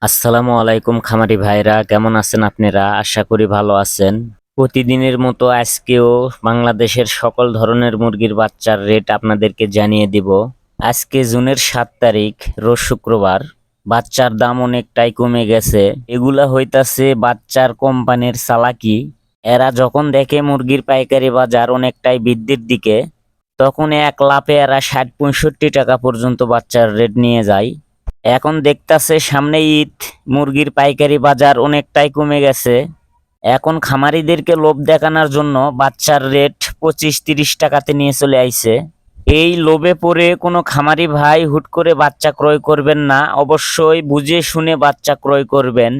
আসসালামু আলাইকুম খামারি ভাইরা, কেমন আছেন আপনারা? আশা করি ভালো আছেন। প্রতিদিনের মতো আজকেও বাংলাদেশের সকল ধরনের মুরগির বাচ্চার রেট আপনাদেরকে জানিয়ে দিব। আজকে জুনের 7 তারিখ, রোজ শুক্রবার। বাচ্চার দাম অনেকটাই কমে গেছে। এগুলা হইতাছে বাচ্চার কোম্পানির চালাকি। এরা যখন দেখে মুরগির পাইকারি বাজার অনেকটাই বৃদ্ধির দিকে, তখন এক লাফে এরা 60-65 টাকা পর্যন্ত বাচ্চার রেট নিয়ে যায়। এখন দেখতাছে সামনে ঈদ, মুরগির পাইকারি বাজার অনেকটাই কমে গেছে। এখন খামারিদেরকে লোভ দেখানোর জন্য বাচ্চার রেট 25-30 টাকাতে নিয়ে চলে আইছে। এই লোভে পড়ে কোনো খামারি ভাই হুট করে বাচ্চা ক্রয় করবেন না, অবশ্যই বুঝে শুনে বাচ্চা ক্রয় করবেন।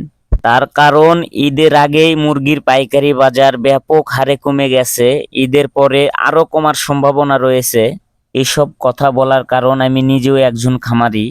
তার কারণ ঈদের আগেই মুরগির পাইকারি বাজার ব্যাপক হারে কমে গেছে, ঈদের পরে আরো কমার সম্ভাবনা রয়েছে। এসব কথা বলার কারণ আমি নিজেও একজন খামারি।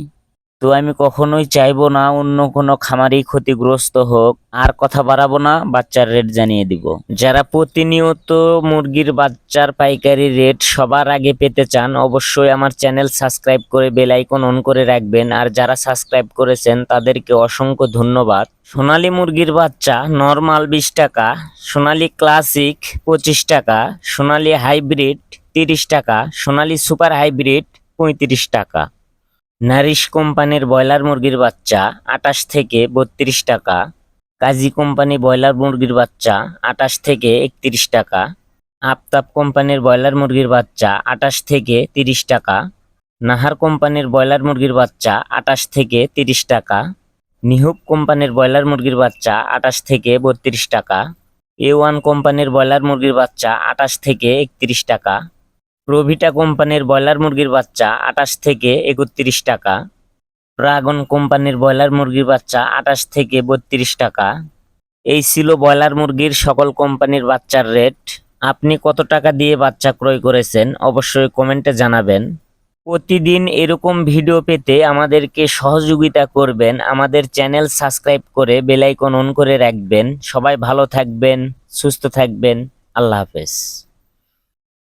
তো আমি কখনোই চাইবো না অন্য কোনো খামারি ক্ষতিগ্রস্ত হোক। আর কথা বাড়াবো না, বাচ্চার রেট জানিয়ে দিব। যারা প্রতিনিয়ত মুরগির বাচ্চার পাইকারি রেট সবার আগে পেতে চান, অবশ্যই আমার চ্যানেল সাবস্ক্রাইব করে বেল আইকন অন করে রাখবেন। আর যারা সাবস্ক্রাইব করেছেন তাদেরকে অসংখ্য ধন্যবাদ। সোনালী মুরগির বাচ্চা নরমাল 20 টাকা, সোনালী ক্লাসিক 25 টাকা, সোনালী হাইব্রিড 30 টাকা, সোনালী সুপার হাইব্রিড 35 টাকা। নারিশ কোম্পানির ব্রয়লার মুরগির বাচ্চা 28 থেকে 32 টাকা, কাজী কোম্পানি ব্রয়লার মুরগির বাচ্চা 28 থেকে 31 টাকা, আফতাব কোম্পানির ব্রয়লার মুরগির বাচ্চা 28 থেকে 30 টাকা, নাহার কোম্পানির ব্রয়লার মুরগির বাচ্চা 28 থেকে 30 টাকা, নিহুব কোম্পানির ব্রয়লার মুরগির বাচ্চা 28 থেকে 32 টাকা, A1 কোম্পানির ব্রয়লার মুরগির বাচ্চা 28 থেকে 31 টাকা, প্রভিটা কোম্পানির ব্রয়লার মুরগির বাচ্চা 28 থেকে 31 টাকা, ড্রাগন কোম্পানির ব্রয়লার মুরগির বাচ্চা 28 থেকে 32 টাকা। এই ছিল ব্রয়লার মুরগির সকল কোম্পানির বাচ্চার রেট। আপনি কত টাকা দিয়ে বাচ্চা ক্রয় করেছেন অবশ্যই কমেন্টে জানাবেন। প্রতিদিন এরকম ভিডিও পেতে আমাদেরকে সহযোগিতা করবেন, আমাদের চ্যানেল সাবস্ক্রাইব করে বেল আইকন অন করে রাখবেন। সবাই ভালো থাকবেন, সুস্থ থাকবেন। আল্লাহ হাফেজ।